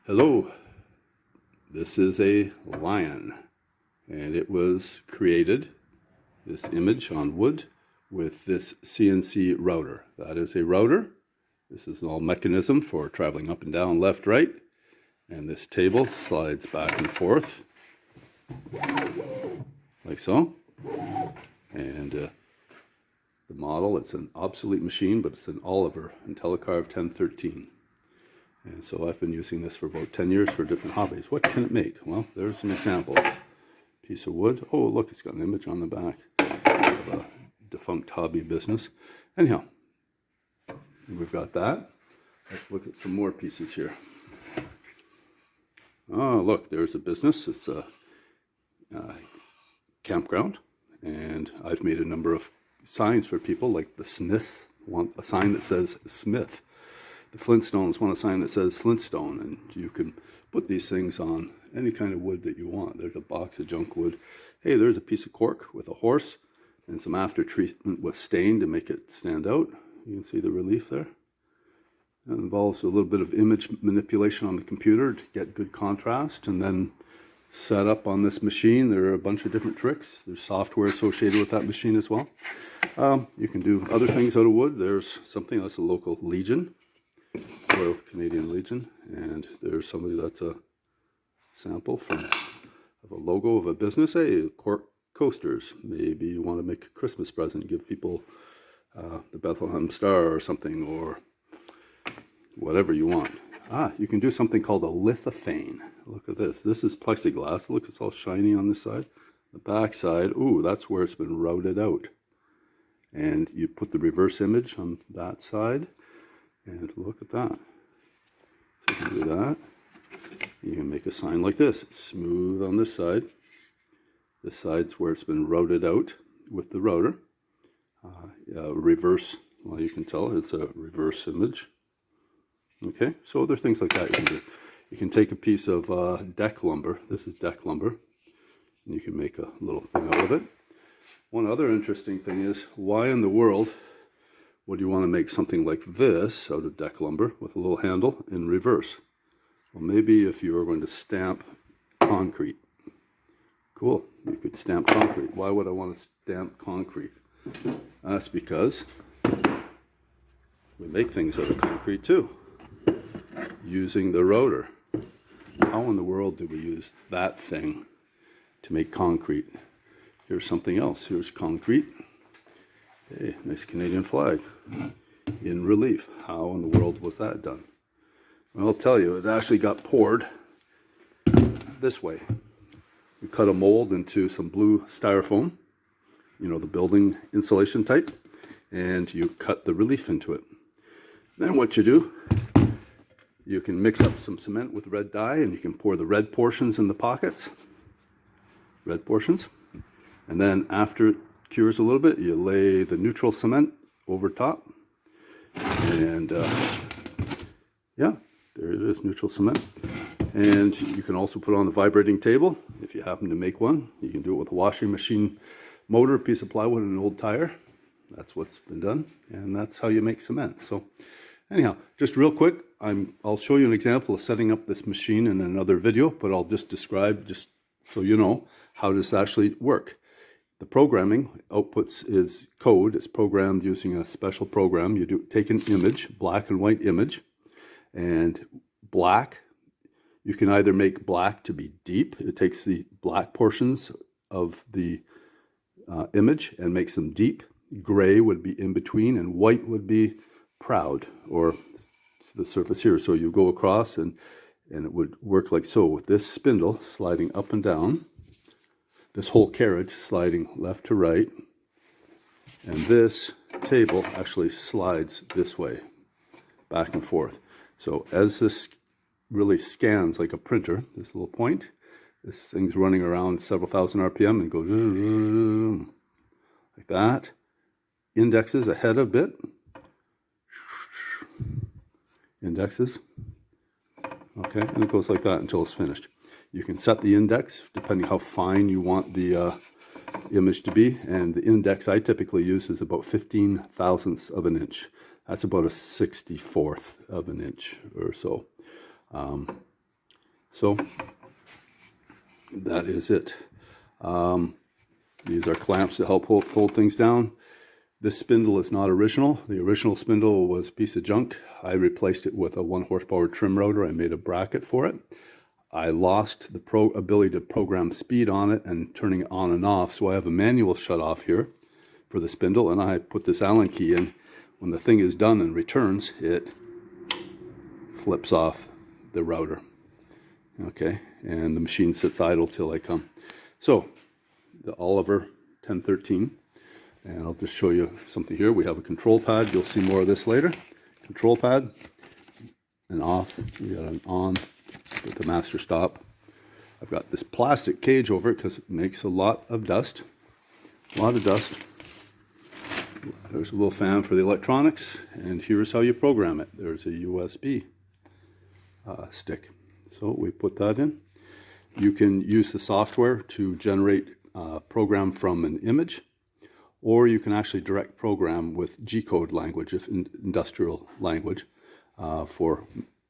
Hello, this is a lion, and it was created, this image on wood, with this CNC router. That is a router. This is all mechanism for traveling up and down, left, right, and this table slides back and forth, like so. And the model, it's an obsolete machine, but it's an Oliver IntelliCarve 1013. And so I've been using this for about 10 years for different hobbies. What can it make? Well, there's an example. Piece of wood. Oh, look, it's got an image on the back of a defunct hobby business. Anyhow, we've got that. Let's look at some more pieces here. Oh, look, there's a business. It's a campground. And I've made a number of signs for people, like the Smiths want a sign that says Smith. The Flintstones want a sign that says Flintstone, and you can put these things on any kind of wood that you want. There's a box of junk wood. Hey, there's a piece of cork with a horse and some after treatment with stain to make it stand out. You can see the relief there. It involves a little bit of image manipulation on the computer to get good contrast, and then set up on this machine. There are a bunch of different tricks. There's software associated with that machine as well. You can do other things out of wood. There's something that's a local Legion, Royal Canadian Legion, and there's somebody that's a sample of a logo of a business. Hey, cork coasters. Maybe you want to make a Christmas present, give people the Bethlehem Star or something, or whatever you want. You can do something called a lithophane. Look at this. This is plexiglass. Look, it's all shiny on this side. The back side, ooh, that's where it's been routed out. And you put the reverse image on that side. And look at that. So you can do that. You can make a sign like this. It's smooth on this side. This side's where it's been routed out with the router. Reverse, well, you can tell it's a reverse image. Okay, so there are things like that you can do. You can take a piece of deck lumber. This is deck lumber. And you can make a little thing out of it. One other interesting thing is, why in the world would you want to make something like this out of deck lumber with a little handle in reverse? Well, maybe if you were going to stamp concrete. Cool, you could stamp concrete. Why would I want to stamp concrete? That's because we make things out of concrete too, using the router. How in the world do we use that thing to make concrete? Here's something else. Here's concrete. Hey, nice Canadian flag in relief. How in the world was that done? Well, I'll tell you, it actually got poured this way. You cut a mold into some blue styrofoam, you know, the building insulation type, and you cut the relief into it. Then what you do, you can mix up some cement with red dye, and you can pour the red portions in the pockets, red portions, and then after it cures a little bit, you lay the neutral cement over top, and yeah, there it is, neutral cement. And you can also put on the vibrating table if you happen to make one. You can do it with a washing machine motor, a piece of plywood, and an old tire. That's what's been done, and that's how you make cement. So anyhow, just real quick, I'll show you an example of setting up this machine in another video, but I'll just describe, just so you know, how this actually works. The programming outputs is code. It's programmed using a special program. You take an image, black and white image, and black, you can either make black to be deep. It takes the black portions of the image and makes them deep. Gray would be in between, and white would be proud, or the surface here. So you go across, and it would work like so, with this spindle sliding up and down, this whole carriage sliding left to right, and this table actually slides this way, back and forth. So as this really scans like a printer, this little point, this thing's running around several thousand RPM and goes like that. Indexes ahead a bit. Indexes. Okay, and it goes like that until it's finished. You can set the index depending how fine you want the image to be, and the index I typically use is about 15 thousandths of an inch. That's about a 64th of an inch or so. So that is it. These are clamps that help hold things down. This spindle is not original. The original spindle was a piece of junk. I replaced it with a 1 horsepower trim router. I made a bracket for it. I lost the ability to program speed on it and turning it on and off, so I have a manual shut off here for the spindle, and I put this Allen key in. When the thing is done and returns, it flips off the router. Okay, and the machine sits idle till I come. So the Oliver 1013, and I'll just show you something here. We have a control pad. You'll see more of this later. Control pad, and off. We got an on with the master stop. I've got this plastic cage over it because it makes a lot of dust. A lot of dust. There's a little fan for the electronics, and here's how you program it. There's a USB stick. So we put that in. You can use the software to generate a program from an image, or you can actually direct program with G-code language, if industrial language, for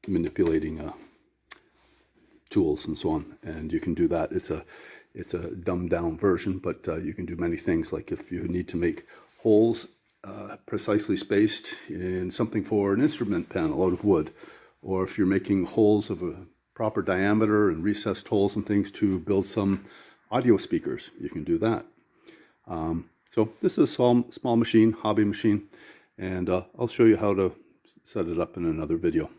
manipulating tools and so on. And you can do that. It's a dumbed down version, but you can do many things. Like if you need to make holes precisely spaced in something for an instrument panel out of wood, or if you're making holes of a proper diameter and recessed holes and things to build some audio speakers, you can do that. So this is a small machine, hobby machine, and I'll show you how to set it up in another video.